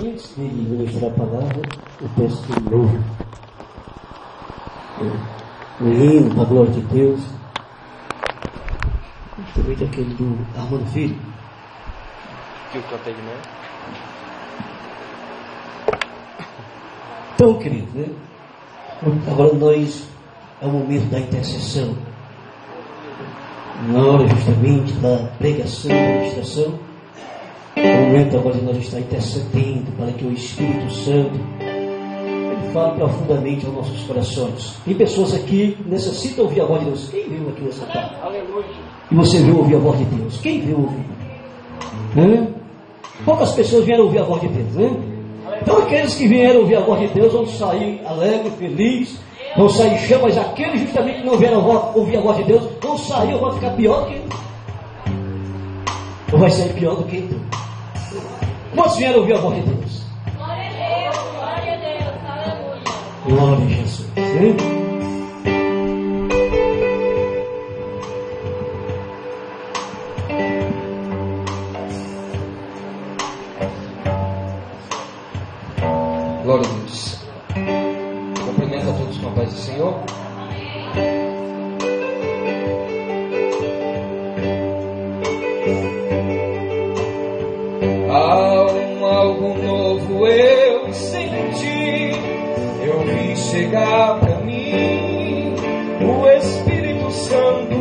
Antes de ministrar a palavra, eu peço de novo o hino para a glória de Deus. Também daquele do Armando Filho. Que eu cantei de manhã. Então, querido, né? Agora nós é o momento da intercessão. Na hora justamente da pregação, da ministração. É o momento agora de nós estar intercedendo para que o Espírito Santo ele fale profundamente aos nossos corações. Tem pessoas aqui que necessitam ouvir a voz de Deus. Quem veio aqui nessa tarde? Aleluia. E você veio ouvir a voz de Deus? Quem veio ouvir? Poucas pessoas vieram ouvir a voz de Deus, né? Então aqueles que vieram ouvir a voz de Deus vão sair alegres, felizes, vão sair chão, mas aqueles justamente que não vieram ouvir a voz de Deus vão sair ou vão ficar pior do que ou vai sair pior do que tu. Quantos vieram ouvir a voz de Deus? Glória a Deus, glória a Deus, aleluia. Glória a Jesus. Hein? Glória a Deus. Cumprimento a todos com a paz do Senhor. Algo novo eu senti, eu vi chegar para mim o Espírito Santo.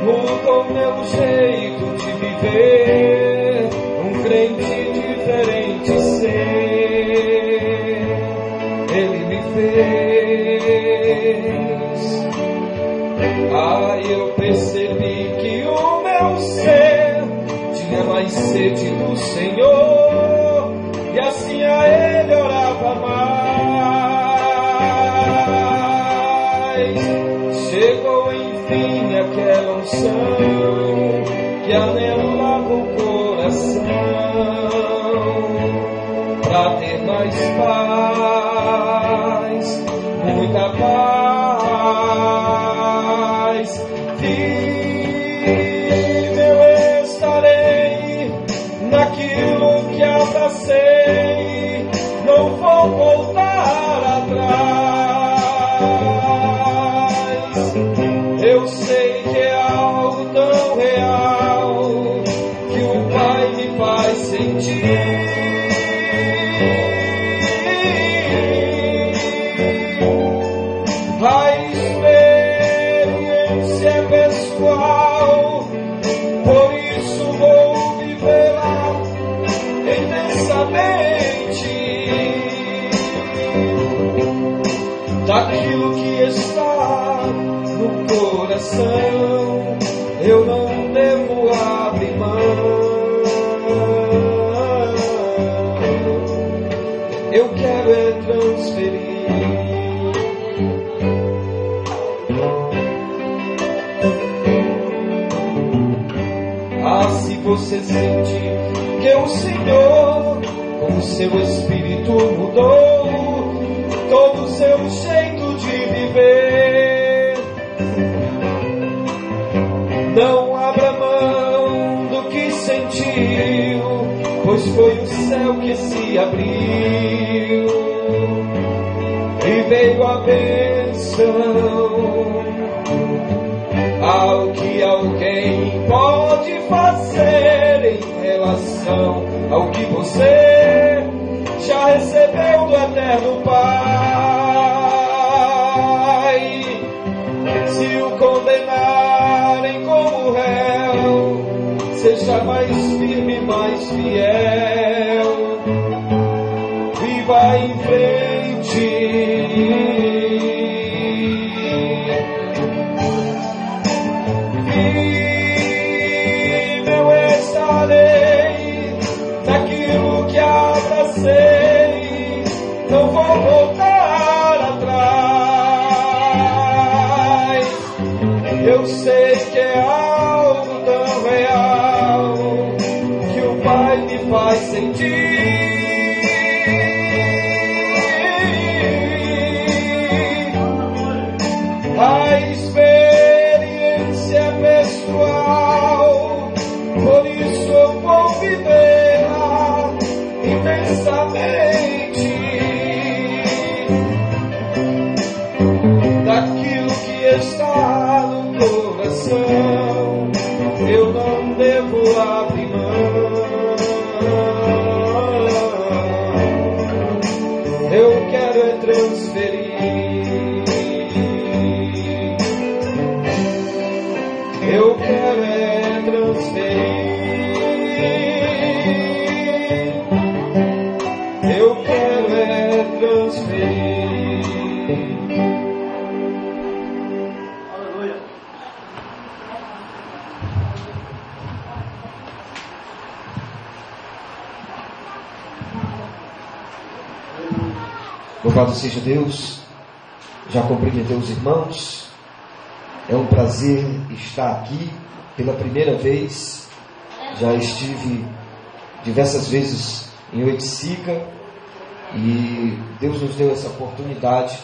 Mudou meu jeito de viver, um crente diferente ser, Ele me fez. Eu percebi que o meu ser tinha mais sede do Senhor, e assim a Ele orava mais. Chegou enfim aquela unção que anelava o coração, pra ter mais paz, muita paz. Firme eu estarei naquilo que abracei, não vou voltar atrás. Eu sei que é algo tão real que o Pai me faz sentir. A experiência é pessoal, por isso vou vivê-la intensamente. Daquilo que está no coração, eu não devo abrir mão. Eu quero é transferir. Se você sentir que o Senhor, com o seu Espírito, mudou todo o seu jeito de viver, não abra mão do que sentiu, pois foi o céu que se abriu e veio a bênção. Ao que alguém pode fazer em relação ao que você já recebeu do Eterno Pai. Se o condenarem como réu, seja mais firme, mais fiel, viva em frente. Eu estarei naquilo que abracei, não vou voltar atrás. Eu sei que é algo tão real que o Pai me faz sentir. A experiência pessoal, por isso devo abrir mão. Eu quero é transferir. Eu quero é transferir. Eu quero é transferir. Aleluia. Louvado seja Deus. Já cumprimentei os irmãos. É um prazer estar aqui pela primeira vez. Já estive diversas vezes em Oiticica e Deus nos deu essa oportunidade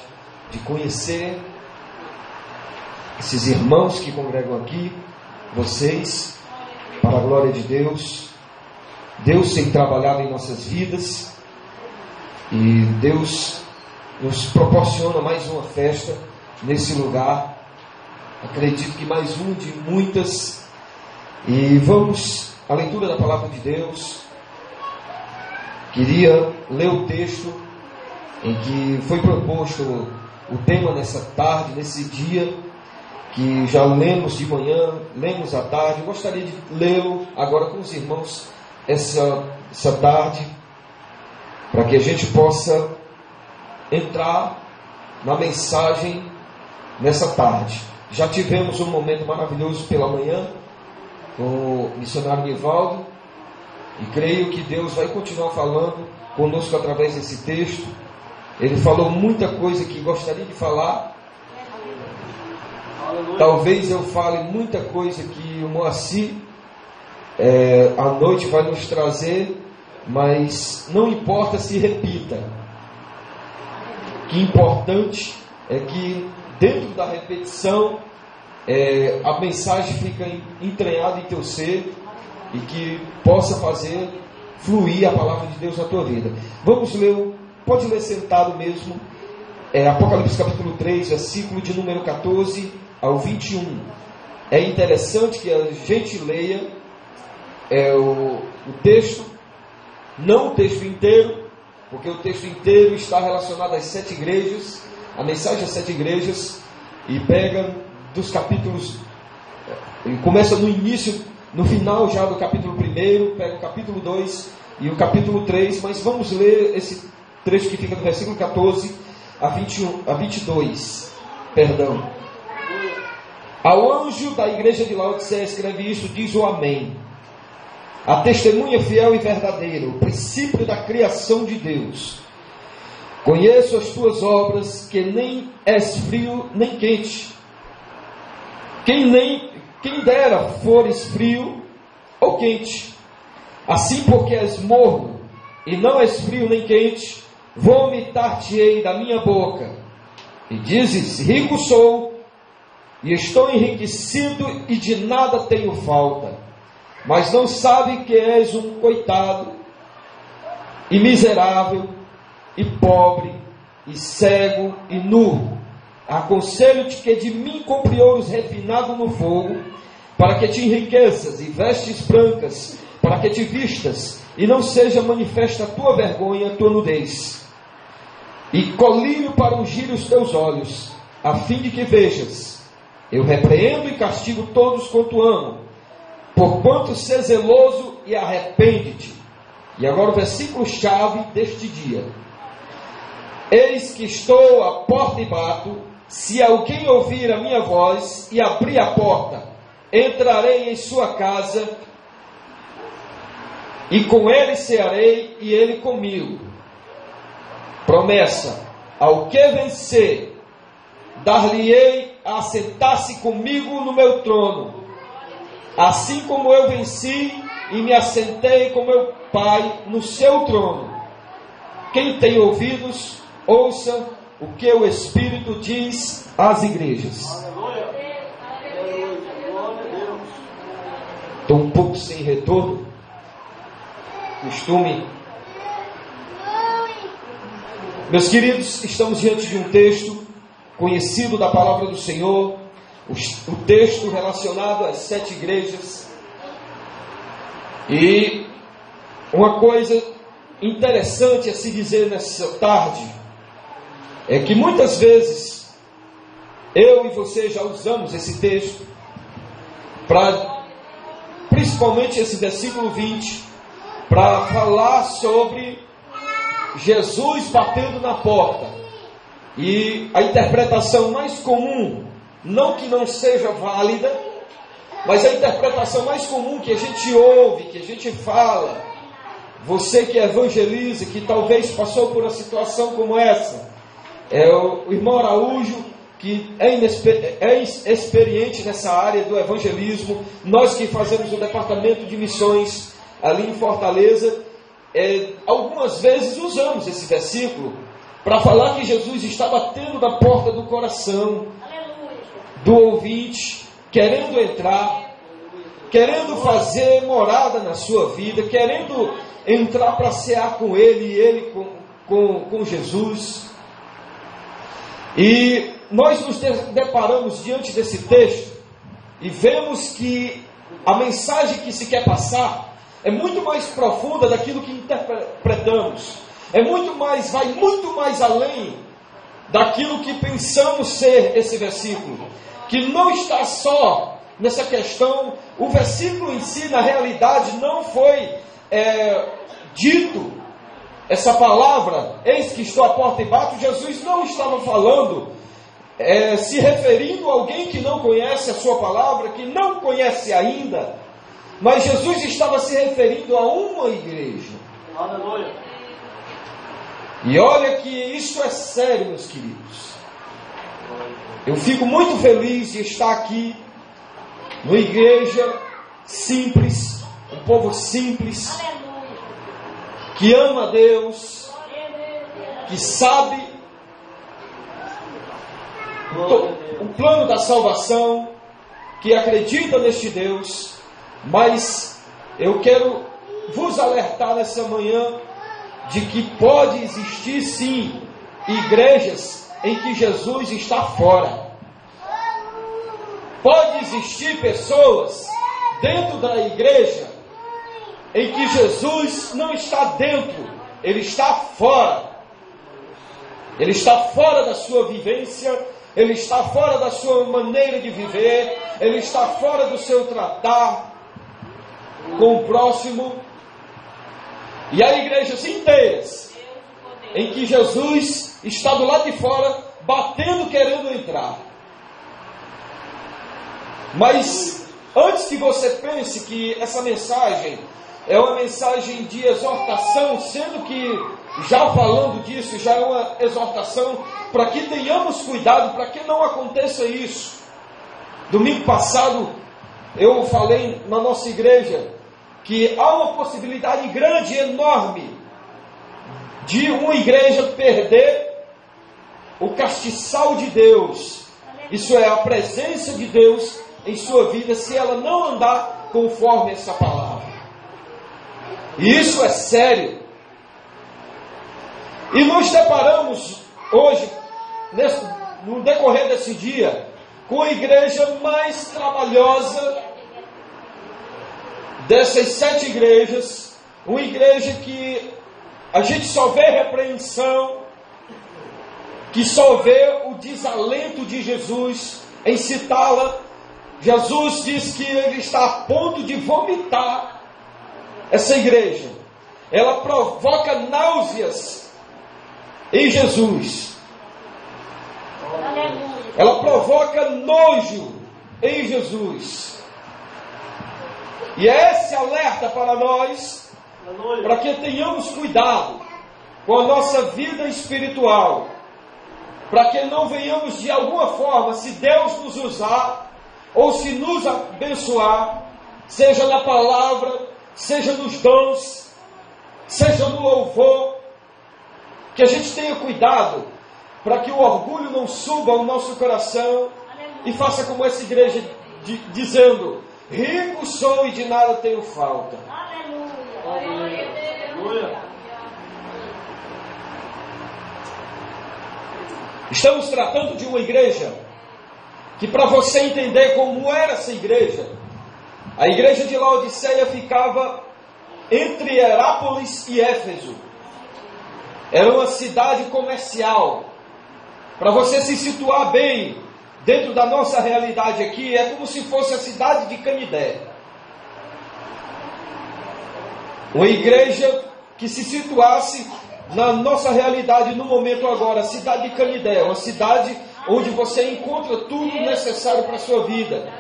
de conhecer esses irmãos que congregam aqui, vocês, para a glória de Deus. Deus tem trabalhado em nossas vidas e Deus nos proporciona mais uma festa nesse lugar. Acredito que mais um de muitas. E vamos à leitura da palavra de Deus. Queria ler o texto em que foi proposto o tema nessa tarde, nesse dia, que já lemos de manhã, lemos à tarde. Eu gostaria de lê-lo agora com os irmãos essa tarde, para que a gente possa entrar na mensagem nessa tarde. Já tivemos um momento maravilhoso pela manhã com o missionário Nivaldo, e creio que Deus vai continuar falando conosco através desse texto. Ele falou muita coisa que gostaria de falar. Talvez eu fale muita coisa que o Moacir à noite vai nos trazer, mas não importa se repita. O que é importante é que dentro da repetição a mensagem fica entranhada em teu ser e que possa fazer fluir a palavra de Deus na tua vida. Vamos ler, pode ler sentado mesmo, Apocalipse capítulo 3, versículo de número 14 ao 21. É interessante que a gente leia o texto, não o texto inteiro, porque o texto inteiro está relacionado às 7 igrejas, a mensagem às 7 igrejas, e pega dos capítulos, começa no início, no final já do capítulo 1, pega o capítulo 2 e o capítulo 3, mas vamos ler esse trecho que fica do versículo 14 a 22. Perdão. Ao anjo da igreja de Laodiceia escreve isto, diz o Amém. A testemunha fiel e verdadeira, o princípio da criação de Deus. Conheço as tuas obras, que nem és frio nem quente. Quem dera fores frio ou quente. Assim, porque és morno e não és frio nem quente, vomitar-te-ei da minha boca. E dizes, rico sou, e estou enriquecido, e de nada tenho falta. Mas não sabe que és um coitado, e miserável, e pobre, e cego, e nu. Aconselho-te que de mim compre ouros refinado no fogo, para que te enriqueças, e vestes brancas, para que te vistas, e não seja manifesta a tua vergonha, a tua nudez. E colírio para ungir os teus olhos, a fim de que vejas. Eu repreendo e castigo todos quanto amo, porquanto ser zeloso e arrepende-te. E agora o versículo chave deste dia. Eis que estou à porta e bato. Se alguém ouvir a minha voz e abrir a porta, entrarei em sua casa, e com ele cearei, e ele comigo. Promessa: ao que vencer, dar-lhe-ei a assentar-se comigo no meu trono, assim como eu venci e me assentei com meu Pai no seu trono. Quem tem ouvidos, ouça o que o Espírito diz às igrejas. Estou um pouco sem retorno. Costume. Meus queridos, estamos diante de um texto conhecido da palavra do Senhor, o texto relacionado às 7 igrejas. E uma coisa interessante a se dizer nessa tarde é que muitas vezes eu e você já usamos esse texto para, principalmente esse versículo 20, para falar sobre Jesus batendo na porta. E a interpretação mais comum, não que não seja válida, mas a interpretação mais comum que a gente ouve, que a gente fala, você que evangeliza, que talvez passou por uma situação como essa, é o irmão Araújo, que é experiente nessa área do evangelismo, nós que fazemos o departamento de missões ali em Fortaleza, algumas vezes usamos esse versículo para falar que Jesus está batendo na porta do coração do ouvinte, querendo entrar, querendo fazer morada na sua vida, querendo entrar para cear com Ele e Ele com Jesus. E nós nos deparamos diante desse texto e vemos que a mensagem que se quer passar é muito mais profunda daquilo que interpretamos. Vai muito mais além daquilo que pensamos ser esse versículo. Que não está só nessa questão, o versículo em si, na realidade, não foi dito, essa palavra, eis que estou à porta e bato. Jesus não estava falando, se referindo a alguém que não conhece a sua palavra, que não conhece ainda, mas Jesus estava se referindo a uma igreja. Aleluia. E olha que isso é sério, meus queridos. Eu fico muito feliz de estar aqui, numa igreja simples, um povo simples, que ama a Deus, que sabe o plano da salvação, que acredita neste Deus. Mas eu quero vos alertar nessa manhã de que pode existir sim igrejas em que Jesus está fora. Pode existir pessoas dentro da igreja em que Jesus não está dentro, Ele está fora. Ele está fora da sua vivência, Ele está fora da sua maneira de viver, Ele está fora do seu tratar com o próximo. E há igrejas inteiras em que Jesus está do lado de fora, batendo, querendo entrar. Mas antes que você pense que essa mensagem é uma mensagem de exortação, sendo que já falando disso, já é uma exortação para que tenhamos cuidado, para que não aconteça isso. Domingo passado eu falei na nossa igreja que há uma possibilidade grande, enorme, de uma igreja perder o castiçal de Deus. Isso é a presença de Deus em sua vida, se ela não andar conforme essa palavra. E isso é sério. E nos deparamos hoje, no decorrer desse dia, com a igreja mais trabalhosa dessas 7 igrejas, uma igreja que a gente só vê repreensão, que só vê o desalento de Jesus em citá-la. Jesus diz que Ele está a ponto de vomitar essa igreja. Ela provoca náuseas em Jesus. Ela provoca nojo em Jesus. E é esse alerta para nós, para que tenhamos cuidado com a nossa vida espiritual, para que não venhamos de alguma forma, se Deus nos usar, ou se nos abençoar, seja na palavra, seja nos dons, seja no louvor, que a gente tenha cuidado, para que o orgulho não suba ao nosso coração, e faça como essa igreja dizendo: rico sou e de nada tenho falta. Aleluia. Estamos tratando de uma igreja que, para você entender como era essa igreja, a igreja de Laodiceia ficava entre Herápolis e Éfeso. Era uma cidade comercial. Para você se situar bem dentro da nossa realidade aqui, é como se fosse a cidade de Canidé. Uma igreja que se situasse na nossa realidade no momento agora, a cidade de Canidé, uma cidade onde você encontra tudo necessário para a sua vida,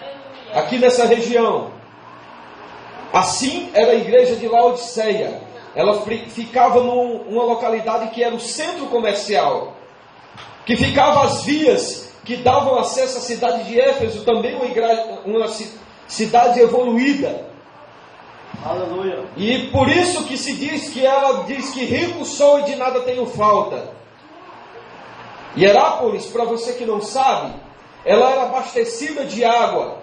aqui nessa região. Assim era a igreja de Laodiceia. Ela ficava numa localidade que era o centro comercial, que ficava às vias que davam acesso à cidade de Éfeso, também uma cidade evoluída. Aleluia. E por isso que se diz que ela diz que rico sou e de nada tenho falta. E Herápolis, para você que não sabe, ela era abastecida de água.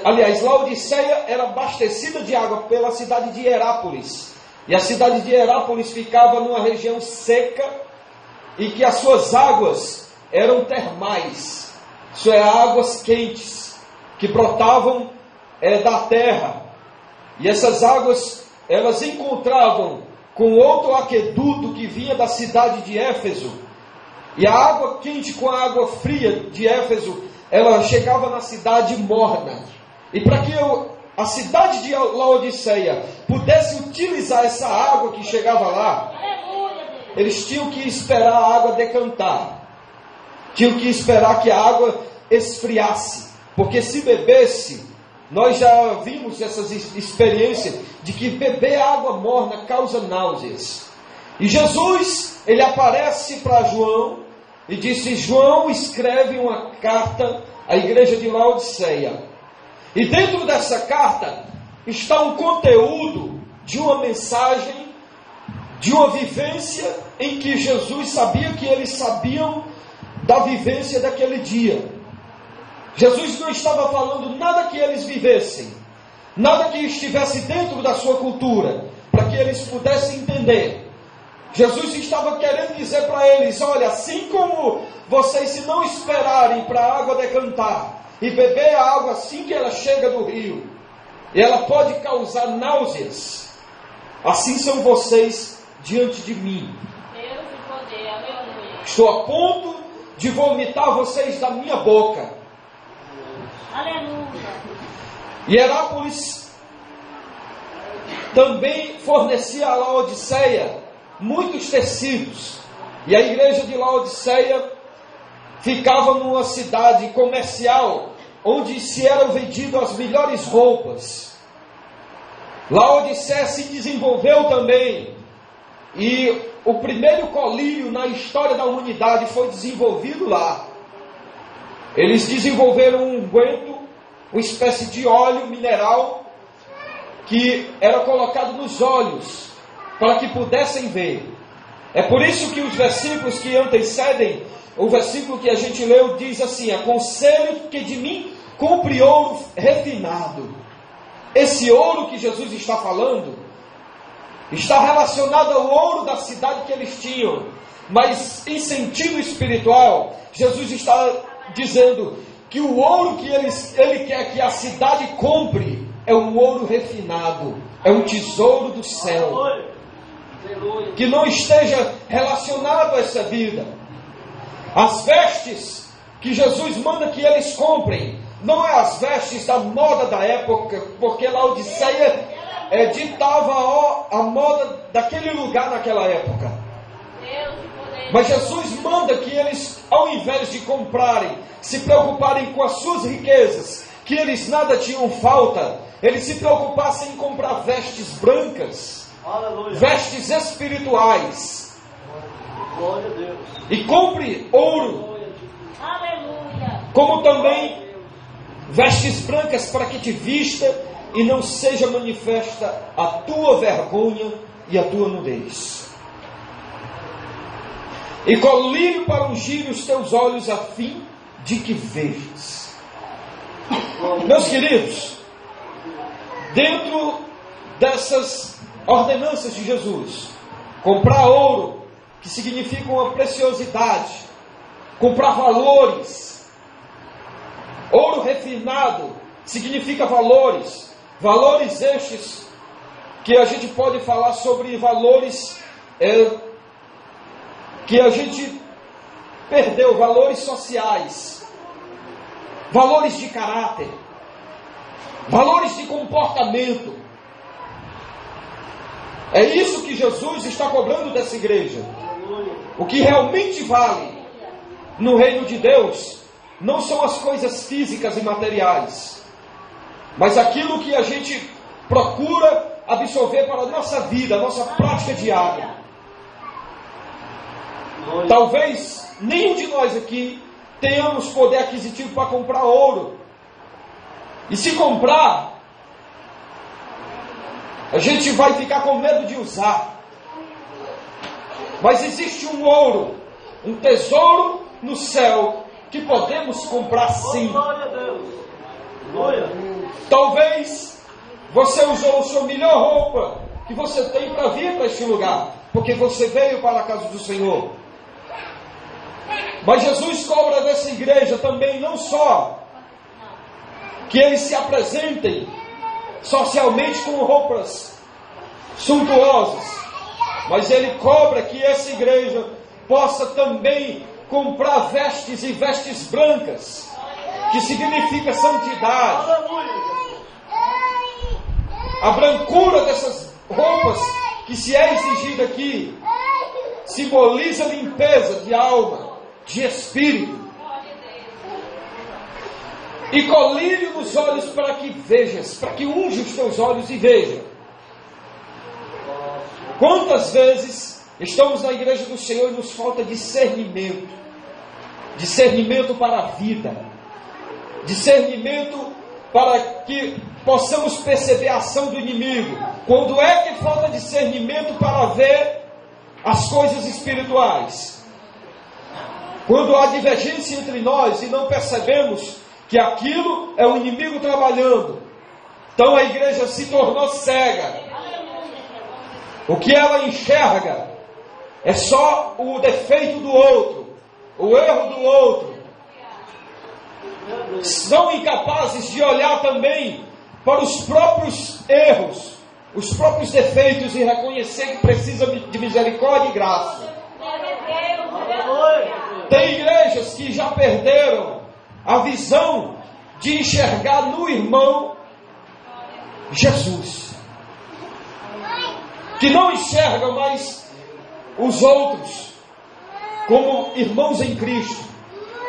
Aliás, Laodiceia era abastecida de água pela cidade de Herápolis. E a cidade de Herápolis ficava numa região seca e que as suas águas eram termais. Isso é, águas quentes que brotavam da terra. E essas águas, elas encontravam com outro aqueduto que vinha da cidade de Éfeso. E a água quente com a água fria de Éfeso, ela chegava na cidade morna. E para que a cidade de Laodiceia pudesse utilizar essa água que chegava lá, eles tinham que esperar a água decantar. Tinham que esperar que a água esfriasse. Porque se bebesse, nós já vimos essas experiências de que beber água morna causa náuseas. E Jesus, ele aparece para João e disse: João, escreve uma carta à igreja de Laodiceia. E dentro dessa carta está um conteúdo de uma mensagem, de uma vivência em que Jesus sabia que eles sabiam da vivência daquele dia. Jesus não estava falando nada que eles vivessem, nada que estivesse dentro da sua cultura, para que eles pudessem entender. Jesus estava querendo dizer para eles: olha, assim como vocês, se não esperarem para a água decantar e beber a água assim que ela chega do rio, e ela pode causar náuseas, assim são vocês diante de mim. Estou a ponto de vomitar vocês da minha boca. Aleluia. E Herápolis também fornecia a Laodiceia muitos tecidos. E a igreja de Laodiceia ficava numa cidade comercial onde se eram vendidas as melhores roupas. Laodiceia se desenvolveu também. E o primeiro colírio na história da humanidade foi desenvolvido lá. Eles desenvolveram um unguento, uma espécie de óleo mineral que era colocado nos olhos para que pudessem ver. É por isso que os versículos que antecedem, o versículo que a gente leu diz assim: aconselho que de mim compre ouro refinado. Esse ouro que Jesus está falando está relacionado ao ouro da cidade que eles tinham, mas em sentido espiritual, Jesus está dizendo que o ouro que ele quer que a cidade compre é um ouro refinado, é um tesouro do céu, que não esteja relacionado a essa vida. As vestes que Jesus manda que eles comprem não é as vestes da moda da época, porque Laodiceia ditava a moda daquele lugar naquela época. Mas Jesus manda que eles, ao invés de comprarem, se preocuparem com as suas riquezas, que eles nada tinham falta, eles se preocupassem em comprar vestes brancas, aleluia, vestes espirituais. Glória a Deus. E compre ouro, aleluia, como também vestes brancas, para que te vista e não seja manifesta a tua vergonha e a tua nudez. E colírio para ungir os teus olhos, a fim de que vejas. Meus queridos, dentro dessas ordenanças de Jesus, comprar ouro, que significa uma preciosidade, comprar valores, ouro refinado significa valores. Valores estes que a gente pode falar sobre valores que a gente perdeu, valores sociais, valores de caráter, valores de comportamento. É isso que Jesus está cobrando dessa igreja. O que realmente vale no reino de Deus não são as coisas físicas e materiais, mas aquilo que a gente procura absorver para a nossa vida, a nossa prática diária. Talvez nenhum de nós aqui tenhamos poder aquisitivo para comprar ouro. E se comprar, a gente vai ficar com medo de usar. Mas existe um ouro, um tesouro no céu que podemos comprar sim. Talvez você usou a sua melhor roupa que você tem para vir para este lugar, porque você veio para a casa do Senhor. Mas Jesus cobra dessa igreja também não só que eles se apresentem socialmente com roupas suntuosas, mas Ele cobra que essa igreja possa também comprar vestes e vestes brancas, que significa santidade. A brancura dessas roupas que se é exigida aqui simboliza limpeza de alma, de espírito, e colírio nos olhos para que vejas, para que unja os teus olhos e veja. Quantas vezes estamos na igreja do Senhor e nos falta discernimento, discernimento para a vida, discernimento para que possamos perceber a ação do inimigo. Quando é que falta discernimento para ver as coisas espirituais? Quando há divergência entre nós e não percebemos que aquilo é o inimigo trabalhando, então a igreja se tornou cega. O que ela enxerga é só o defeito do outro, o erro do outro. São incapazes de olhar também para os próprios erros, os próprios defeitos e reconhecer que precisa de misericórdia e graça. Tem igrejas que já perderam a visão de enxergar no irmão Jesus, que não enxergam mais os outros como irmãos em Cristo,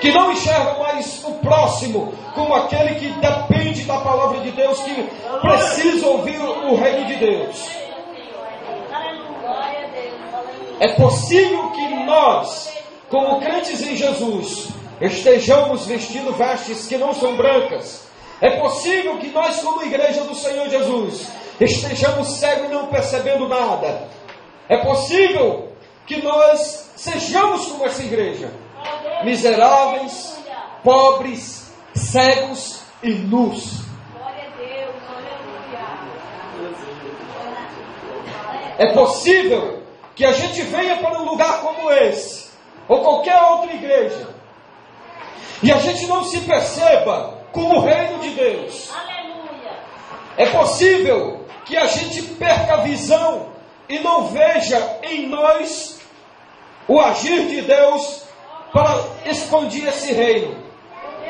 que não enxergam mais o próximo como aquele que depende da palavra de Deus, que precisa ouvir o reino de Deus. É possível que nós, como crentes em Jesus, estejamos vestindo vestes que não são brancas. É possível que nós, como igreja do Senhor Jesus, estejamos cegos e não percebendo nada. É possível que nós sejamos como essa igreja, miseráveis, pobres, cegos e nus. É possível que a gente venha para um lugar como esse, ou qualquer outra igreja, e a gente não se perceba como o reino de Deus. É possível que a gente perca a visão e não veja em nós o agir de Deus para expandir esse reino.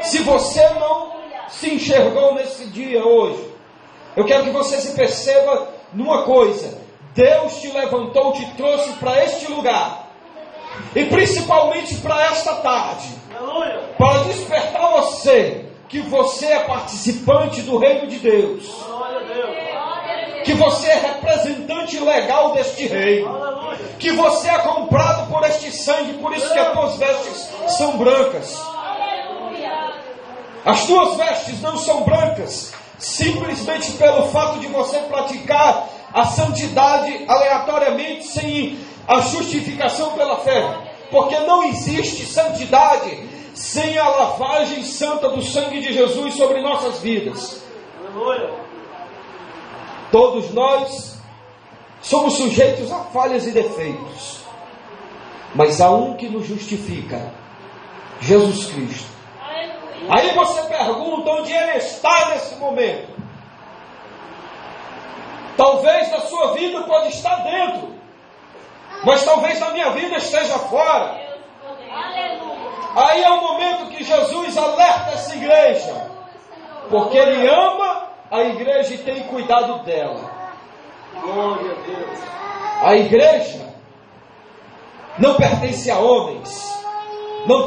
Se você não se enxergou nesse dia hoje, eu quero que você se perceba numa coisa: Deus te levantou, te trouxe para este lugar, e principalmente para esta tarde, para despertar você que você é participante do reino de Deus, que você é representante legal deste reino, que você é comprado por este sangue, por isso que as tuas vestes são brancas. As tuas vestes não são brancas simplesmente pelo fato de você praticar a santidade aleatoriamente, sem a justificação pela fé, porque não existe santidade sem a lavagem santa do sangue de Jesus sobre nossas vidas. Todos nós somos sujeitos a falhas e defeitos, mas há um que nos justifica: Jesus Cristo. Aí você pergunta onde Ele está nesse momento. Talvez na sua vida pode estar dentro, mas talvez na minha vida esteja fora. Aí é o momento que Jesus alerta essa igreja, porque Ele ama a igreja e tem cuidado dela. Glória a Deus. A igreja não pertence a homens, não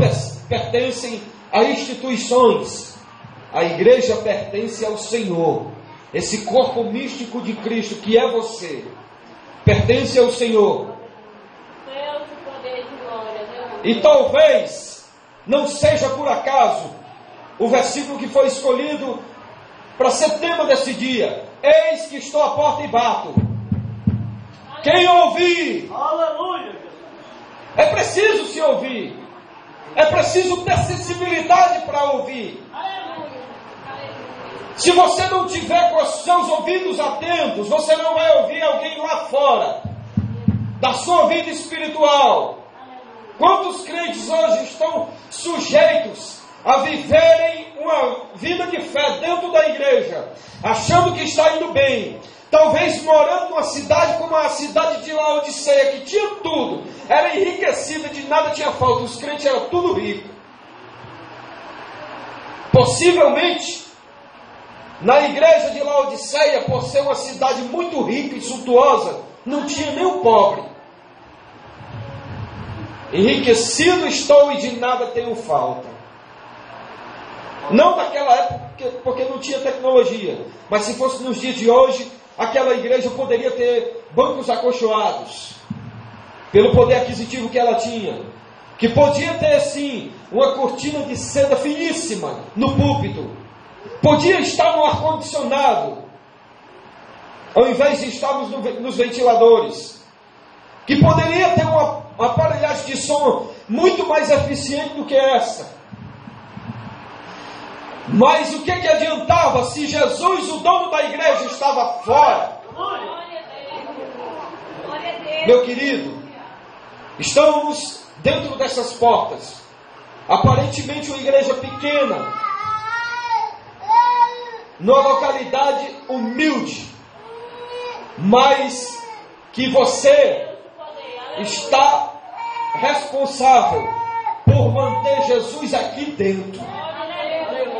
pertencem a instituições. A igreja pertence ao Senhor. Esse corpo místico de Cristo que é você, pertence ao Senhor. E talvez não seja por acaso o versículo que foi escolhido para ser tema desse dia. Eis que estou à porta e bato. Quem ouvir? Aleluia. É preciso se ouvir. É preciso ter sensibilidade para ouvir. Se você não tiver com os seus ouvidos atentos, você não vai ouvir alguém lá fora da sua vida espiritual. Quantos crentes hoje estão sujeitos a viverem uma vida de fé dentro da igreja, achando que está indo bem, talvez morando numa cidade como a cidade de Laodiceia, que tinha tudo, era enriquecida, de nada tinha falta, os crentes eram tudo rico. Possivelmente, na igreja de Laodiceia, por ser uma cidade muito rica e suntuosa, não tinha nem um pobre. Enriquecido estou e de nada tenho falta. Não naquela época, porque não tinha tecnologia, mas se fosse nos dias de hoje, aquela igreja poderia ter bancos acolchoados, pelo poder aquisitivo que ela tinha, que podia ter sim uma cortina de seda finíssima no púlpito, podia estar no ar-condicionado, ao invés de estarmos nos ventiladores, que poderia ter uma aparelhagem de som muito mais eficiente do que essa. Mas o que adiantava se Jesus, o dono da igreja, estava fora? Meu querido, estamos dentro dessas portas, aparentemente uma igreja pequena, numa localidade humilde, mas que você está responsável por manter Jesus aqui dentro.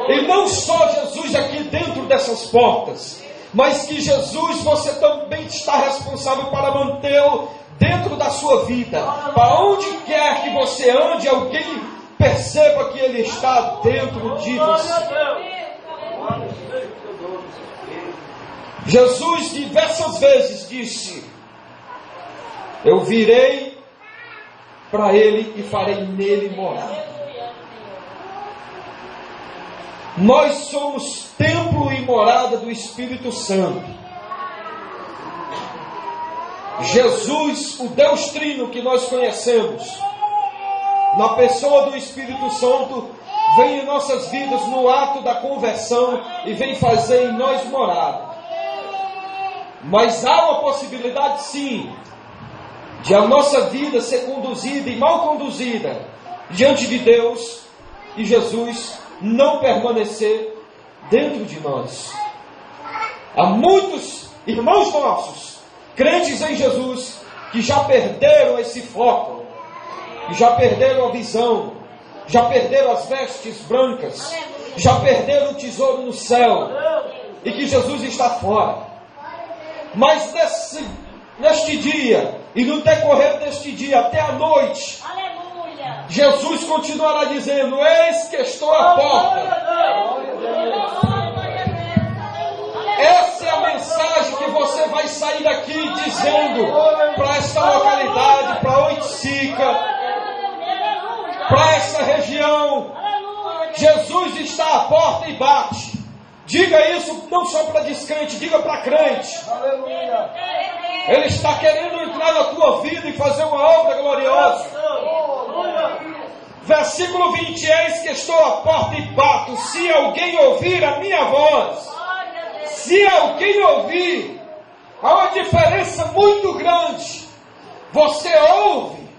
E não só Jesus aqui dentro dessas portas, mas que Jesus, você também está responsável para mantê-lo dentro da sua vida. Para onde quer que você ande, alguém perceba que Ele está dentro de você. Jesus diversas vezes disse: eu virei para Ele e farei nele morar. Nós somos templo e morada do Espírito Santo. Jesus, o Deus Trino que nós conhecemos, na pessoa do Espírito Santo, vem em nossas vidas no ato da conversão e vem fazer em nós morada. Mas há uma possibilidade sim, de a nossa vida ser conduzida e mal conduzida diante de Deus e Jesus não permanecer dentro de nós. Há muitos irmãos nossos, crentes em Jesus, que já perderam esse foco, que já perderam a visão, já perderam as vestes brancas, já perderam o tesouro no céu, e que Jesus está fora. Mas neste dia, e no decorrer deste dia até a noite, Jesus continuará dizendo: eis que estou à porta. Essa é a mensagem que você vai sair daqui dizendo para esta localidade, para Oiticica, para essa região. Jesus está à porta e bate. Diga isso não só para descrente, diga para crente. Ele está querendo entrar na tua vida e fazer uma obra gloriosa. Versículo 20: eis que estou à porta e bato. Se alguém ouvir a minha voz, se alguém ouvir, há uma diferença muito grande. Você ouve,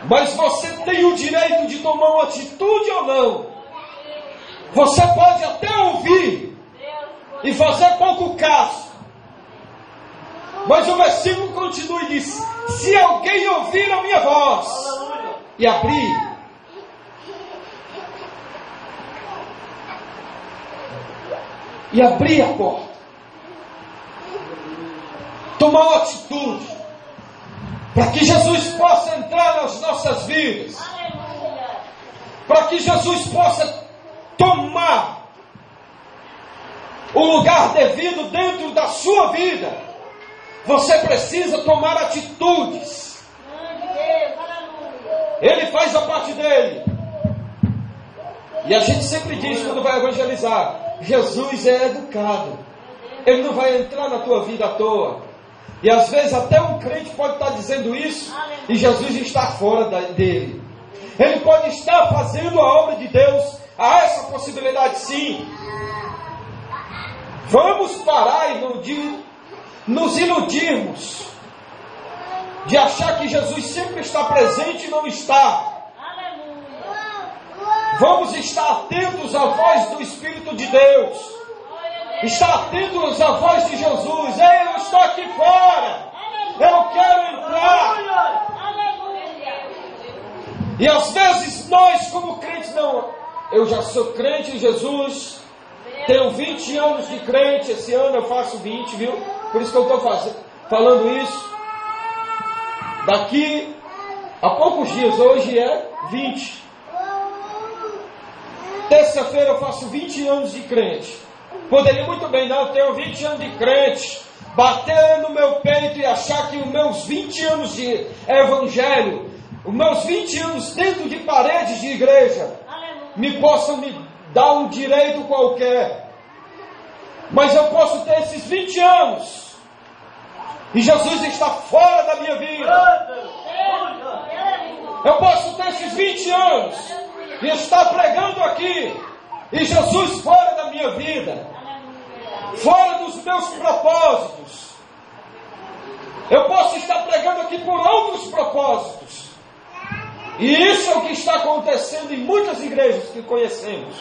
mas você tem o direito de tomar uma atitude ou não. Você pode até ouvir e fazer pouco caso, Mas o versículo continua e diz: se alguém ouvir a minha voz e abrir, a porta, tomar uma atitude, para que Jesus possa entrar nas nossas vidas, para que Jesus possa tomar o lugar devido dentro da sua vida, você precisa tomar atitudes. Ele faz a parte dele. E a gente sempre diz quando vai evangelizar: Jesus é educado, Ele não vai entrar na tua vida à toa. E às vezes até um crente pode estar dizendo isso e Jesus está fora dele. Ele pode estar fazendo a obra de Deus. Há essa possibilidade, sim. Vamos parar e nos iludirmos de achar que Jesus sempre está presente e não está. Vamos estar atentos à voz do Espírito de Deus. Estar atentos à voz de Jesus. Ei, eu estou aqui fora. Eu quero entrar. E às vezes nós, como crentes, não. Eu já sou crente em Jesus. Tenho 20 anos de crente. Esse ano eu faço 20, viu? Por isso que eu estou falando isso. Daqui a poucos dias, hoje é 20. Terça-feira eu faço 20 anos de crente. Poderia muito bem, não, eu tenho 20 anos de crente, bater no meu peito e achar que os meus 20 anos de evangelho, os meus 20 anos dentro de paredes de igreja, possam me dar um direito qualquer. Mas eu posso ter esses 20 anos e Jesus está fora da minha vida. Eu posso ter esses 20 anos e estar pregando aqui e Jesus fora da minha vida, fora dos meus propósitos. Eu posso estar pregando aqui por outros propósitos. E isso é o que está acontecendo em muitas igrejas que conhecemos.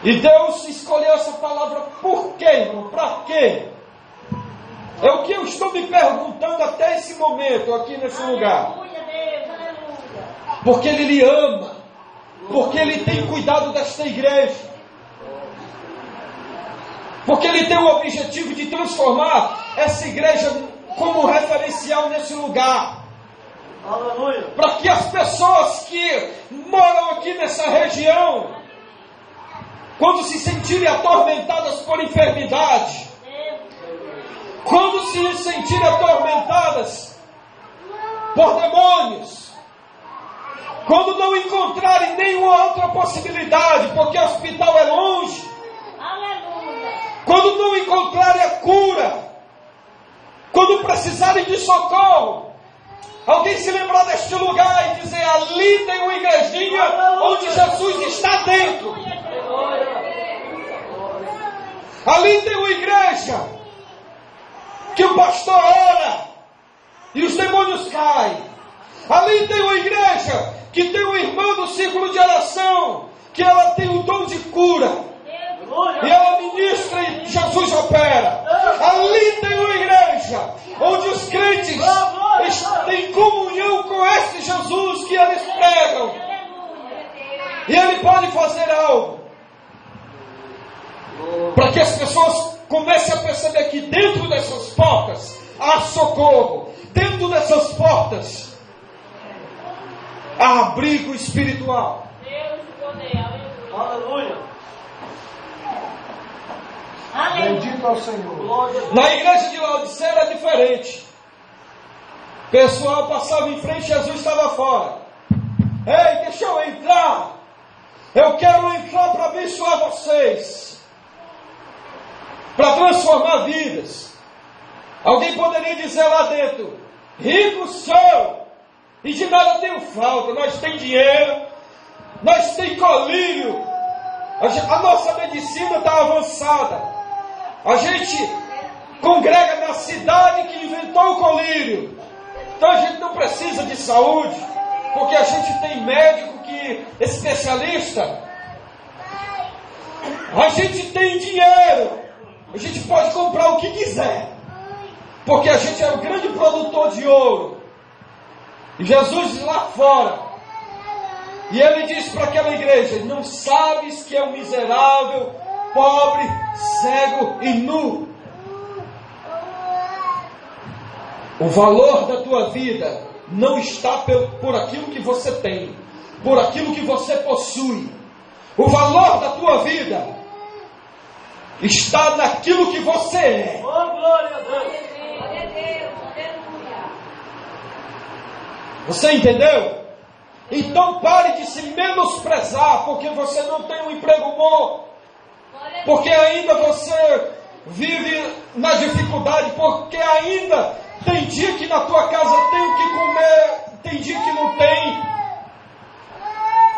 E Deus escolheu essa palavra por quê, irmão? Para quê? É o que eu estou me perguntando até esse momento, aqui nesse lugar. Porque Ele lhe ama. Porque Ele tem cuidado desta igreja. Porque Ele tem o objetivo de transformar essa igreja como referencial nesse lugar. Para que as pessoas que moram aqui nessa região, quando se sentirem atormentadas por enfermidade, quando se sentirem atormentadas por demônios, quando não encontrarem nenhuma outra possibilidade, porque o hospital é longe, quando não encontrarem a cura, quando precisarem de socorro, alguém se lembrar deste lugar e dizer: ali tem uma igrejinha onde Jesus está dentro. Ali tem uma igreja que o pastor ora e os demônios caem. Ali tem uma igreja que tem uma irmã do círculo de oração, que ela tem o dom de cura e ela ministra e Jesus opera. Ali tem uma igreja onde os crentes têm comunhão com esse Jesus que eles pregam, e Ele pode fazer algo para que as pessoas comecem a perceber que dentro dessas portas há socorro, dentro dessas portas há abrigo espiritual. Aleluia. Bendito ao Senhor. Na igreja de Laodiceia era diferente. O pessoal passava em frente, Jesus estava fora. Ei, deixa eu entrar. Eu quero entrar para abençoar vocês, para transformar vidas. Alguém poderia dizer lá dentro: rico sou, e de nada tenho falta. Nós temos dinheiro, nós temos colírio, a nossa medicina está avançada. A gente congrega na cidade que inventou o colírio. Então a gente não precisa de saúde, porque a gente tem médico que é especialista. A gente tem dinheiro, A gente pode comprar o que quiser, porque a gente é o grande produtor de ouro. E Jesus lá fora, e ele disse para aquela igreja: não sabes que é um miserável, pobre, cego e nu? O valor da tua vida não está por aquilo que você tem, por aquilo que você possui. O valor da tua vida está naquilo que você é. Oh, glória a Deus. Você entendeu? Então pare de se menosprezar porque você não tem um emprego bom, porque ainda você vive na dificuldade, porque ainda tem dia que na tua casa tem o que comer, tem dia que não tem.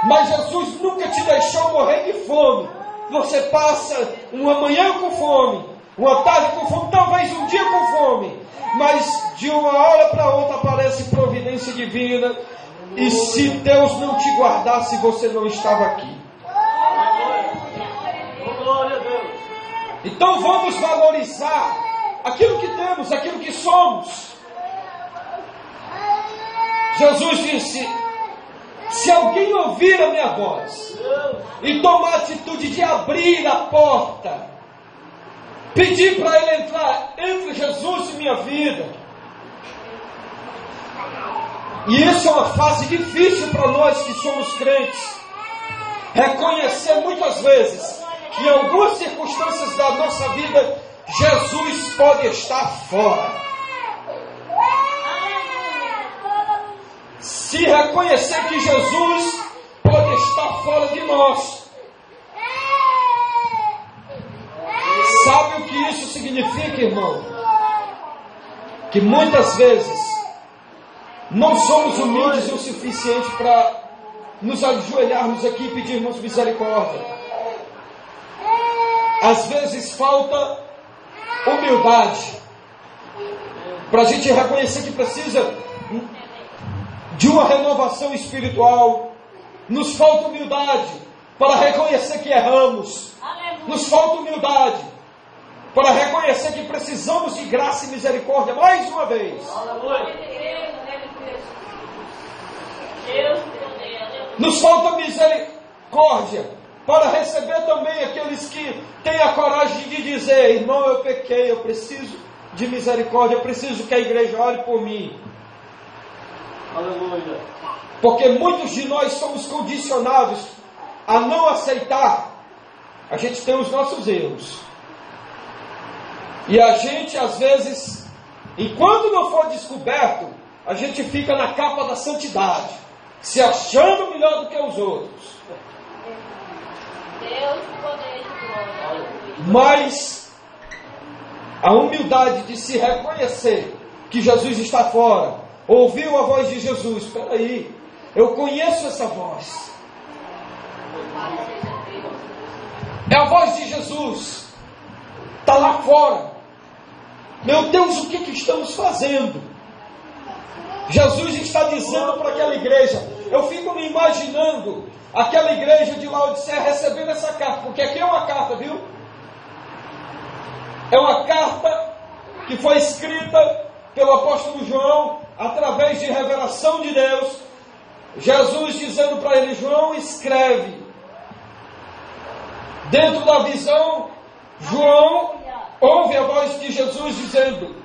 Mas Jesus nunca te deixou morrer de fome. Você passa uma manhã com fome, uma tarde com fome, talvez um dia com fome, mas de uma hora para outra aparece providência divina. E se Deus não te guardasse, você não estava aqui. Glória a Deus. Então vamos valorizar aquilo que temos, aquilo que somos. Jesus disse: se alguém ouvir a minha voz e tomar a atitude de abrir a porta, pedir para ele entrar, entre Jesus e minha vida. E isso é uma fase difícil para nós que somos crentes. Reconhecer muitas vezes que em algumas circunstâncias da nossa vida, Jesus pode estar fora. Se reconhecer que Jesus pode estar fora de nós. Sabe o que isso significa, irmão? Que muitas vezes não somos humildes o suficiente para nos ajoelharmos aqui e pedirmos misericórdia. Às vezes falta humildade para a gente reconhecer que precisa de uma renovação espiritual. Nos falta humildade para reconhecer que erramos. Nos falta humildade para reconhecer que precisamos de graça e misericórdia mais uma vez. Nos falta misericórdia para receber também aqueles que têm a coragem de dizer: irmão, eu pequei, eu preciso de misericórdia, eu preciso que a igreja olhe por mim. Aleluia. Porque muitos de nós somos condicionados a não aceitar. A gente tem os nossos erros. E a gente, às vezes, enquanto não for descoberto, a gente fica na capa da santidade, se achando melhor do que os outros. Deus, poder de glória. Mas a humildade de se reconhecer que Jesus está fora, ouviu a voz de Jesus: espera aí, eu conheço essa voz. É a voz de Jesus. Está lá fora. Meu Deus, o que estamos fazendo? Jesus está dizendo para aquela igreja. Eu fico me imaginando aquela igreja de Laodiceia recebendo essa carta, porque aqui é uma carta, viu? É uma carta que foi escrita pelo apóstolo João através de revelação de Deus. Jesus dizendo para ele: João, escreve. Dentro da visão, João ouve a voz de Jesus dizendo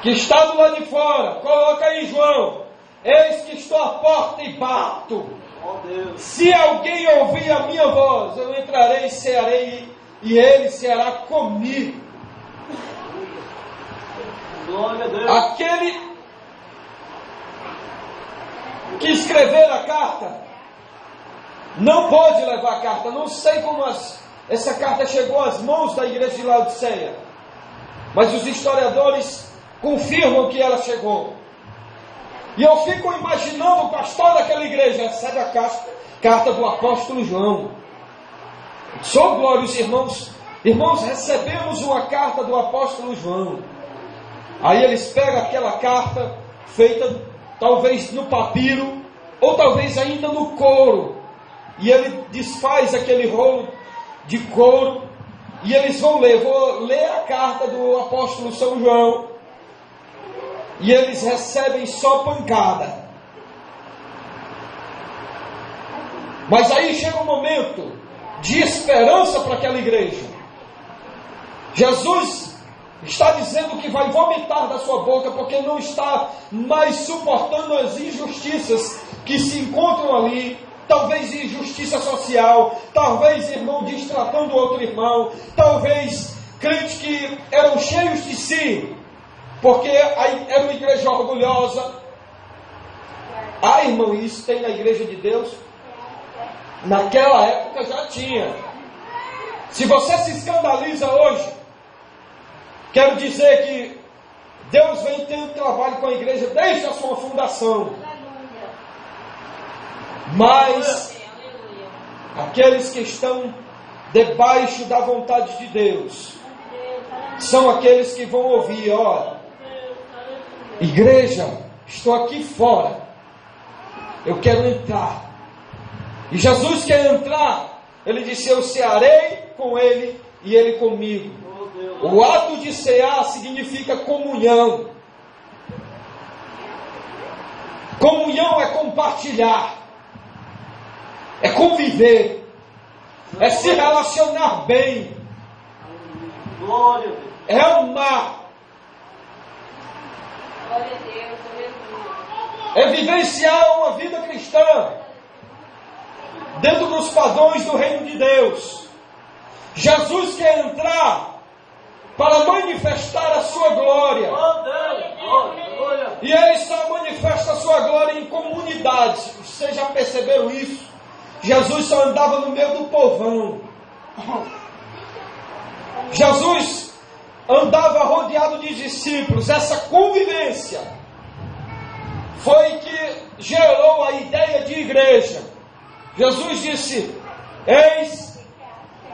que está do lado de fora. Coloca aí, João: eis que estou à porta e bato. Se alguém ouvir a minha voz, eu entrarei e cearei, e ele ceará comigo. Glória a Deus. Aquele que escrever a carta não pode levar a carta. Não sei como essa carta chegou às mãos da igreja de Laodiceia, mas os historiadores confirmam que ela chegou. E eu fico imaginando o pastor daquela igreja recebe a carta do apóstolo João. Sou glória, os irmãos. Irmãos, recebemos uma carta do apóstolo João. Aí eles pegam aquela carta feita talvez no papiro, ou talvez ainda no couro, e ele desfaz aquele rolo de couro e eles vão ler. Vou ler a carta do apóstolo São João, e eles recebem só pancada. Mas aí chega um momento de esperança para aquela igreja. Jesus está dizendo que vai vomitar da sua boca, porque não está mais suportando as injustiças que se encontram ali. Talvez injustiça social, talvez irmão destratando outro irmão, talvez crentes que eram cheios de si, porque era uma igreja orgulhosa. Irmão, isso tem na igreja de Deus? Naquela época já tinha. Se você se escandaliza hoje, quero dizer que Deus vem tendo trabalho com a igreja desde a sua fundação. Mas aqueles que estão debaixo da vontade de Deus são aqueles que vão ouvir: olha, igreja, estou aqui fora, eu quero entrar. E Jesus quer entrar. Ele disse: eu cearei com ele e ele comigo. O ato de cear significa comunhão. Comunhão é compartilhar, é conviver, é se relacionar bem, é amar, é vivenciar uma vida cristã dentro dos padrões do reino de Deus. Jesus quer entrar para manifestar a sua glória. E Ele só manifesta a sua glória em comunidades. Vocês já perceberam isso? Jesus só andava no meio do povão. Jesus andava rodeado de discípulos. Essa convivência foi que gerou a ideia de igreja. Jesus disse: eis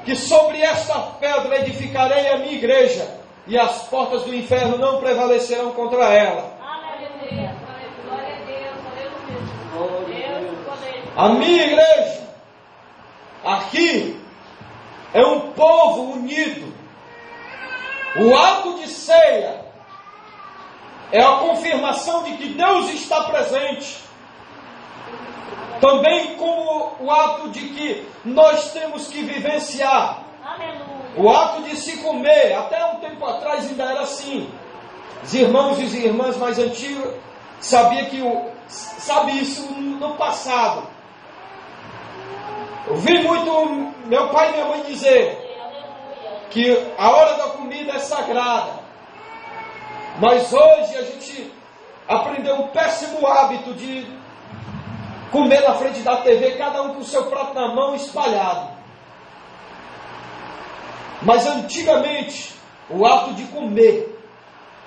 que sobre esta pedra edificarei a minha igreja, e as portas do inferno não prevalecerão contra ela. A minha igreja aqui é um povo unido. O ato de ceia é a confirmação de que Deus está presente, também como o ato de que nós temos que vivenciar. O ato de se comer. Até um tempo atrás ainda era assim. Os irmãos e as irmãs mais antigos sabe isso no passado. Eu vi muito meu pai e minha mãe dizer que a hora da comida é sagrada. Mas hoje a gente aprendeu um péssimo hábito de comer na frente da TV, cada um com o seu prato na mão, espalhado. Mas antigamente, o ato de comer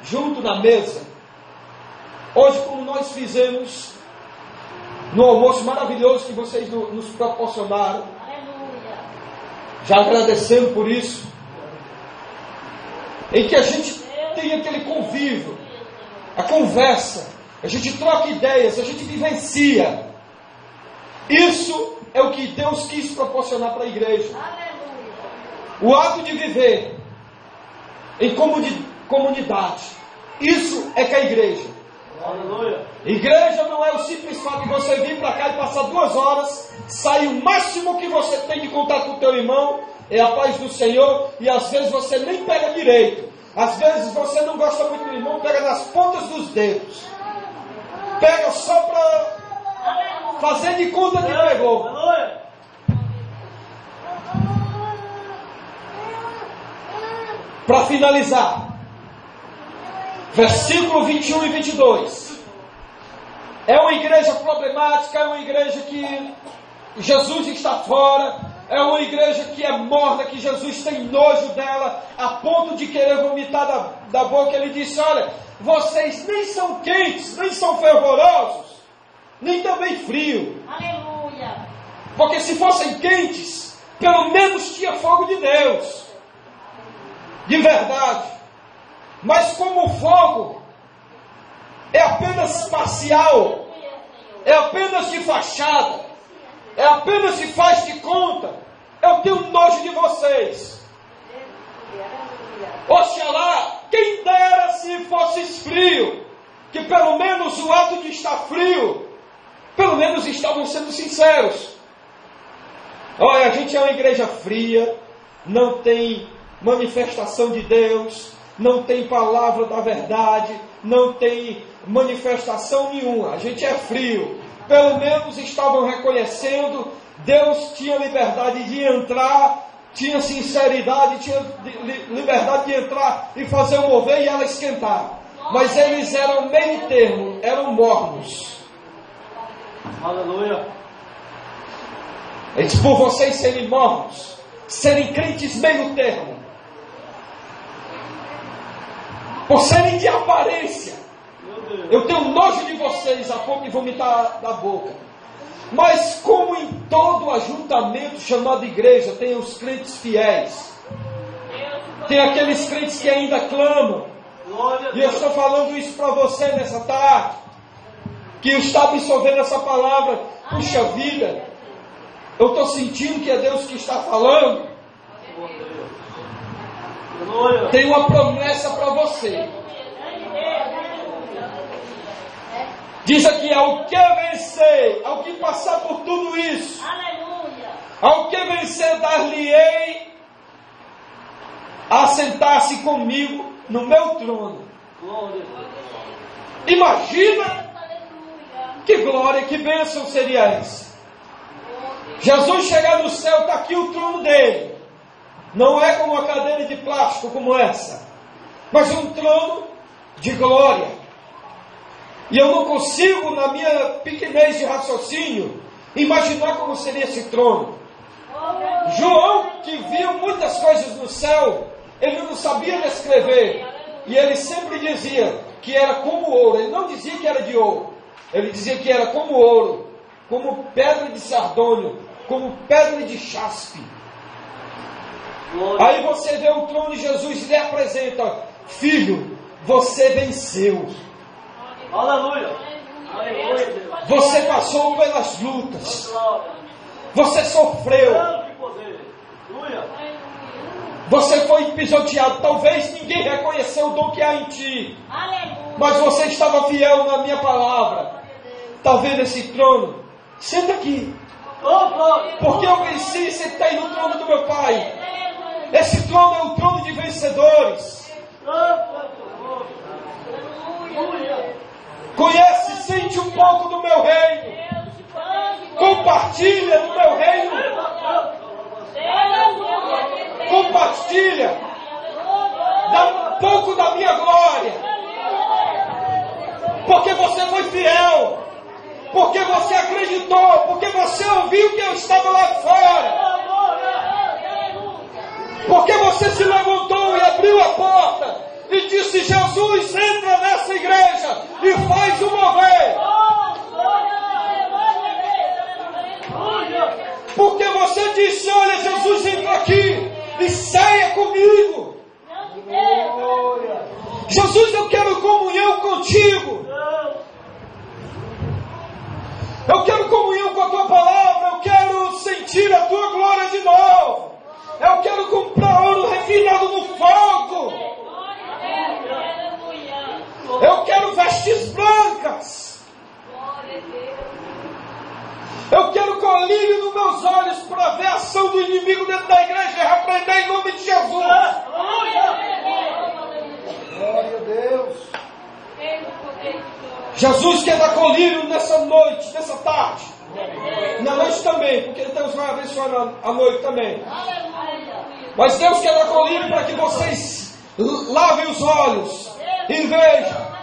junto na mesa, hoje como nós fizemos no almoço maravilhoso que vocês nos proporcionaram, já agradecendo por isso, em que a gente tem aquele convívio, a conversa, a gente troca ideias, a gente vivencia. Isso é o que Deus quis proporcionar para a igreja. O ato de viver em comunidade. Isso é que é a igreja. Igreja não é o simples fato de você vir para cá e passar 2 horas, sair o máximo que você tem de contato com o teu irmão, é a paz do Senhor, e às vezes você nem pega direito. Às vezes você não gosta muito do irmão, pega nas pontas dos dedos. Pega só para fazer de conta que pegou. Para finalizar, versículo 21 e 22. É uma igreja problemática, é uma igreja que Jesus está fora, é uma igreja que é morna, que Jesus tem nojo dela, a ponto de querer vomitar da boca. Ele disse: olha, vocês nem são quentes, nem são fervorosos, nem também frio. Aleluia. Porque se fossem quentes, pelo menos tinha fogo de Deus, de verdade. Mas como o fogo é apenas parcial, é apenas de fachada, é apenas de faz de conta, eu tenho nojo de vocês. Oxalá, quem dera se fosses frio, que pelo menos o ato de estar frio, pelo menos estavam sendo sinceros. Olha, a gente é uma igreja fria, não tem manifestação de Deus, não tem palavra da verdade, não tem manifestação nenhuma, a gente é frio. Pelo menos estavam reconhecendo, Deus tinha liberdade de entrar, tinha sinceridade, tinha liberdade de entrar e fazer o mover e ela esquentar. Mas eles eram meio termo, eram mornos. Aleluia. Eles, por vocês serem mornos, serem crentes meio termo, por serem de aparência, eu tenho nojo de vocês a ponto de vomitar da boca. Mas como em todo ajuntamento chamado igreja, tem os crentes fiéis, tem aqueles crentes que ainda clamam, e eu estou falando isso para você nessa tarde, que está absorvendo essa palavra. Puxa vida, eu estou sentindo que é Deus que está falando. Tem uma promessa para você. Diz aqui: ao que vencer, ao que passar por tudo isso, ao que vencer, dar-lhe-ei a sentar-se comigo no meu trono. Imagina que glória, que bênção seria essa. Jesus chegar no céu, está aqui o trono dele. Não é como uma cadeira de plástico como essa, mas um trono de glória. E eu não consigo, na minha pequenez de raciocínio, imaginar como seria esse trono. João, que viu muitas coisas no céu, ele não sabia descrever. E ele sempre dizia que era como ouro. Ele não dizia que era de ouro. Ele dizia que era como ouro, como pedra de sardônio, como pedra de jaspe. Aí você vê o trono de Jesus e lhe apresenta: filho, você venceu. Aleluia. Você passou pelas lutas. Você sofreu. Você foi pisoteado. Talvez ninguém reconheceu o dom que há em ti, mas você estava fiel na minha palavra. Está vendo esse trono? Senta aqui, porque eu venci e sentei no trono do meu Pai. Esse trono é o trono de vencedores. Conhece, sente um pouco do meu reino. Compartilha do meu reino. Compartilha. Dá um pouco da minha glória. Porque você foi fiel. Porque você acreditou. Porque você ouviu que eu estava lá fora. Porque você se levantou e abriu a porta e disse: Jesus, entra nessa igreja e faz o mover. Porque você disse: olha, Jesus, entra aqui e saia comigo. Jesus, eu quero comunhão contigo. Eu quero comunhão com a tua palavra. Eu quero sentir a tua glória de novo. Eu quero comprar ouro refinado no fogo. Eu quero vestes brancas. Eu quero colírio nos meus olhos para ver a ação do inimigo dentro da igreja e repreender em nome de Jesus. Glória a Deus. Jesus quer dar colírio nessa noite, nessa tarde. Na noite também, porque Deus vai abençoar a noite também. Mas Deus quer dar colírio para que vocês lavem os olhos e vejam.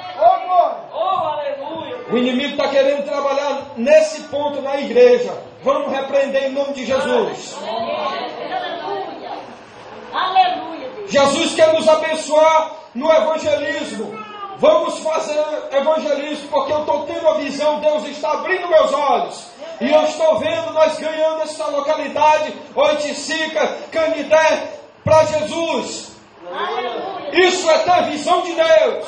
O inimigo está querendo trabalhar nesse ponto na igreja. Vamos repreender em nome de Jesus. Jesus quer nos abençoar no evangelismo. Vamos fazer evangelismo, porque eu estou tendo a visão, Deus está abrindo meus olhos. E eu estou vendo nós ganhando essa localidade, Oiticica, Canidé, para Jesus. Isso é ter visão de Deus.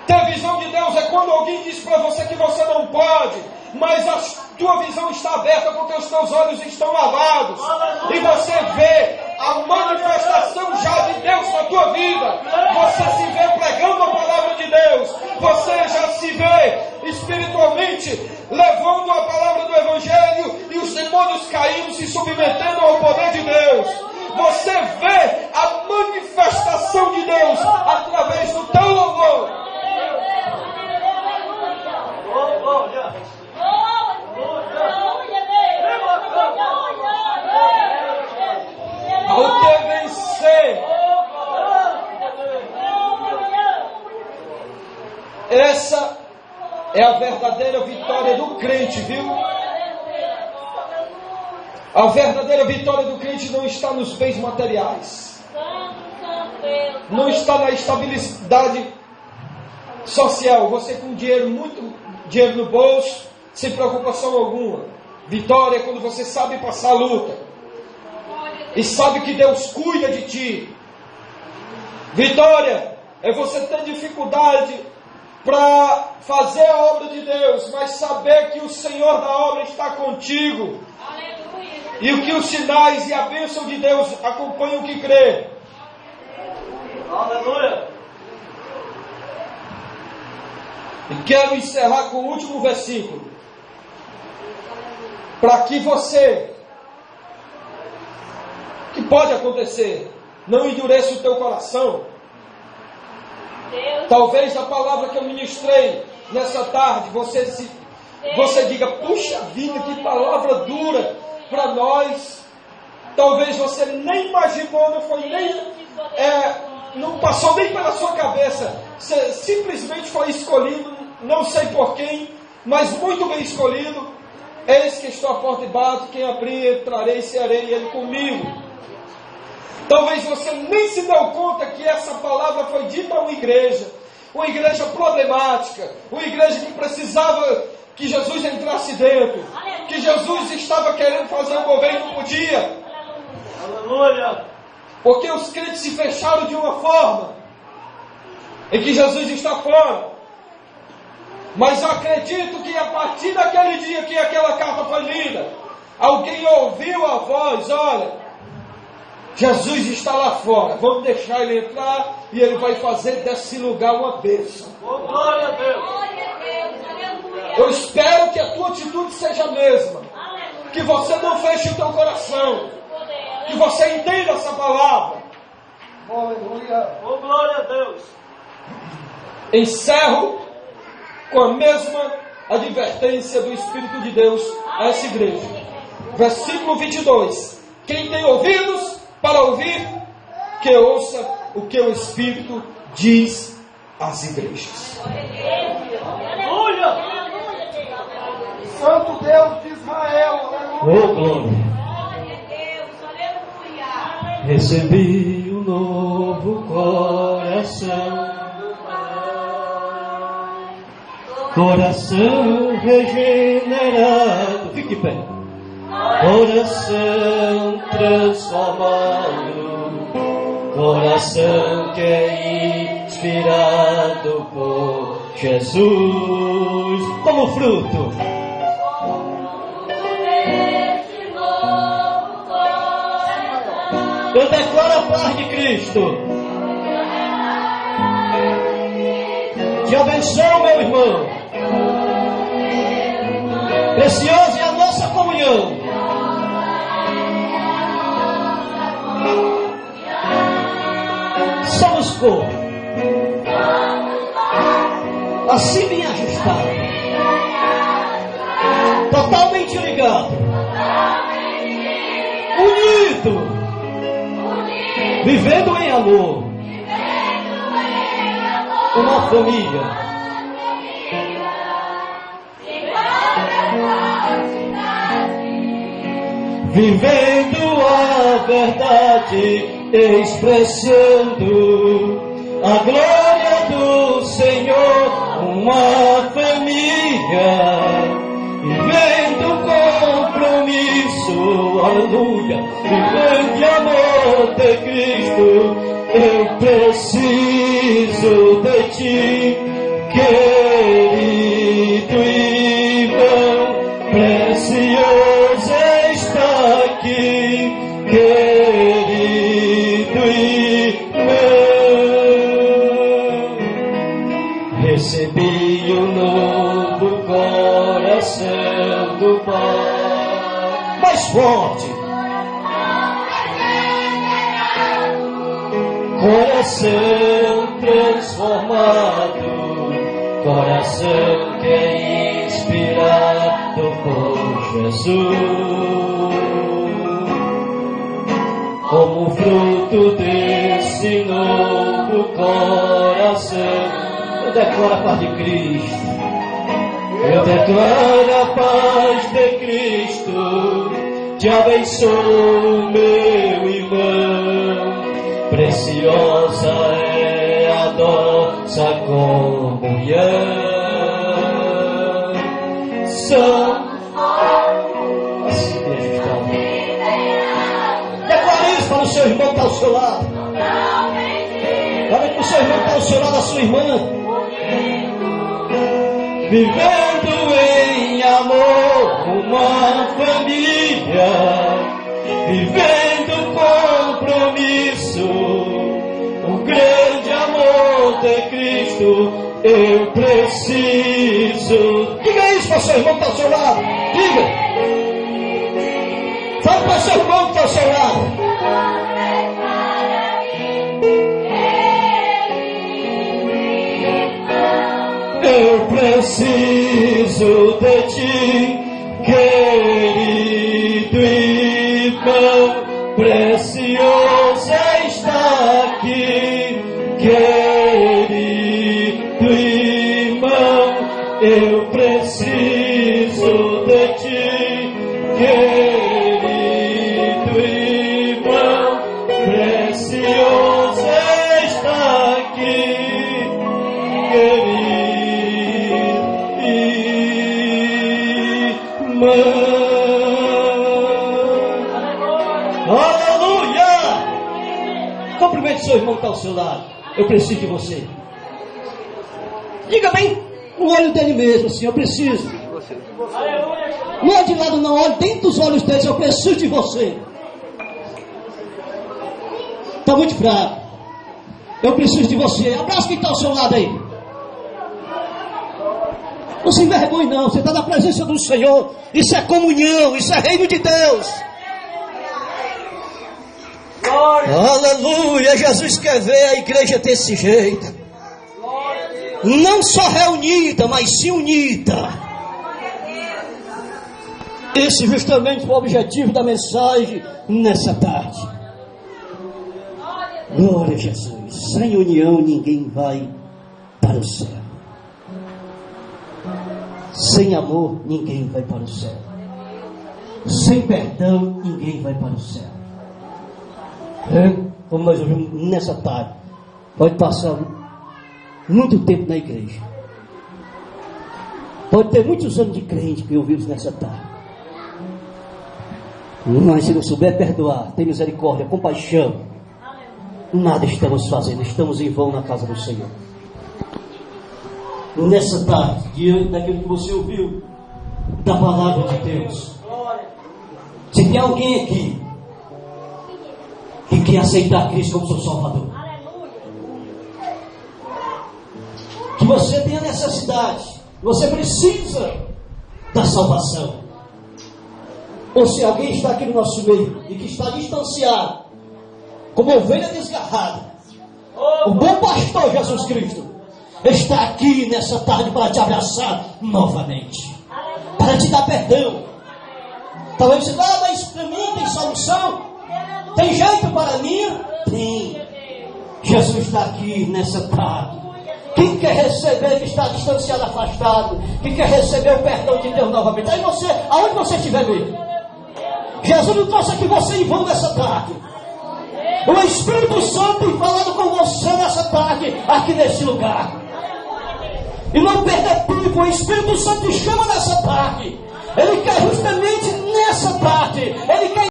Ter visão de Deus é quando alguém diz para você que você não pode, mas a tua visão está aberta porque os teus olhos estão lavados. E você vê a manifestação já de Deus na tua vida. Você se vê pregando a palavra de Deus. Você já se vê espiritualmente levando a palavra do Evangelho e os demônios caindo, se submetendo ao poder de Deus. Você vê a manifestação de Deus através do teu louvor. Ao que vencer, essa é a verdadeira vitória do crente, viu? A verdadeira vitória do crente não está nos bens materiais, não está na estabilidade social, você com dinheiro, muito dinheiro no bolso, sem preocupação alguma. Vitória é quando você sabe passar a luta e sabe que Deus cuida de ti. Vitória é você ter dificuldade para fazer a obra de Deus, mas saber que o Senhor da obra está contigo. E o que os sinais e a bênção de Deus acompanham o que crê. Aleluia. E quero encerrar com o último versículo. Para que você, que pode acontecer, não endureça o teu coração. Talvez da palavra que eu ministrei nessa tarde, você diga, puxa vida, que palavra dura para nós. Talvez você nem imaginou, não passou nem pela sua cabeça. Você simplesmente foi escolhido, não sei por quem, mas muito bem escolhido. Eis que estou à porta e bato, quem abrir, entrarei e cearei ele comigo. Talvez você nem se deu conta que essa palavra foi dita a uma igreja problemática, uma igreja que precisava que Jesus entrasse dentro, que Jesus estava querendo fazer um governo e não podia. Aleluia. Porque os crentes se fecharam de uma forma em que Jesus está fora. Mas eu acredito que a partir daquele dia que aquela carta foi lida, alguém ouviu a voz, olha, Jesus está lá fora, vamos deixar ele entrar e ele vai fazer desse lugar uma bênção. Oh, glória a Deus. Eu espero que a tua atitude seja a mesma, que você não feche o teu coração, que você entenda essa palavra. Aleluia. Oh, glória a Deus. Encerro com a mesma advertência do Espírito de Deus a essa igreja. Versículo 22. Quem tem ouvidos para ouvir, que ouça o que o Espírito diz às igrejas. Aleluia. Santo Deus de Israel. Aleluia. Oh, glória. Recebi um novo coração, coração regenerado. Fique pé. Coração transformado, coração que é inspirado por Jesus, como fruto. Eu declaro a paz de Cristo. Te abençoo, meu irmão. Precioso é a nossa comunhão. Somos corpo, assim bem ajustado, totalmente ligado, unido, vivendo em amor, uma família. Vivendo a verdade, expressando a glória do Senhor, uma família, vivendo compromisso, aleluia, vivendo de amor de Cristo. Eu preciso de ti, querido irmão, precioso está aqui, querido irmão. Recebi um novo coração do Pai. Mais forte. Coração transformado, coração que é inspirado por Jesus. Como fruto desse novo coração, eu declaro a paz de Cristo. Eu declaro a paz de Cristo. Te abençoo, meu irmão. Preciosa é a nossa comunhão. Declare isso para o seu irmão que está ao seu lado. Declare para o seu irmão que está ao seu lado, a sua irmã. Vivendo em amor, uma família. Vivendo compromisso, o grande amor de Cristo, eu preciso. Diga isso para o seu irmão que está ao seu lado. Diga. Fala para o seu irmão que está ao seu lado. Eu preciso de ti, querido irmão. Preciosa está aqui, querido irmão. Eu preciso de ti, querido irmão. Preciosa está aqui, querido irmão. Aleluia! Cumprimente seu irmão que está ao seu lado. Eu preciso de você. Diga bem no olho dele mesmo assim, eu preciso. Não olhe de lado, não, olhe dentro dos olhos deles, eu preciso de você. Está muito fraco. Eu preciso de você. Abraça quem está ao seu lado aí. Não se envergonhe não, você está na presença do Senhor. Isso é comunhão, isso é reino de Deus. Aleluia, Jesus quer ver a igreja desse jeito. Não só reunida, mas sim unida. Esse justamente foi o objetivo da mensagem nessa tarde. Glória a Jesus. Sem união ninguém vai para o céu. Sem amor ninguém vai para o céu. Sem perdão ninguém vai para o céu. Como nós ouvimos nessa tarde, pode passar muito tempo na igreja, pode ter muitos anos de crente que ouvimos nessa tarde, mas se não souber perdoar, ter misericórdia, compaixão, nada estamos fazendo, estamos em vão na casa do Senhor. Nessa tarde, diante daquilo que você ouviu da palavra de Deus, se tem alguém aqui que quer aceitar Cristo como seu Salvador, que você tem a necessidade, você precisa da salvação, ou se alguém está aqui no nosso meio e que está distanciado, como ovelha desgarrada, o bom pastor Jesus Cristo está aqui nessa tarde para te abraçar novamente, para te dar perdão. Talvez você diga, mas para mim tem solução. Tem jeito para mim? Tem. Jesus está aqui nessa tarde. Quem quer receber que está distanciado, afastado, quem quer receber o perdão de Deus novamente, aí você, aonde você estiver mesmo, Jesus não trouxe aqui você em vão nessa tarde. O Espírito Santo tem falado com você nessa tarde, aqui nesse lugar. E não perda tempo, o Espírito Santo te chama nessa tarde. Ele quer justamente nessa tarde, Ele quer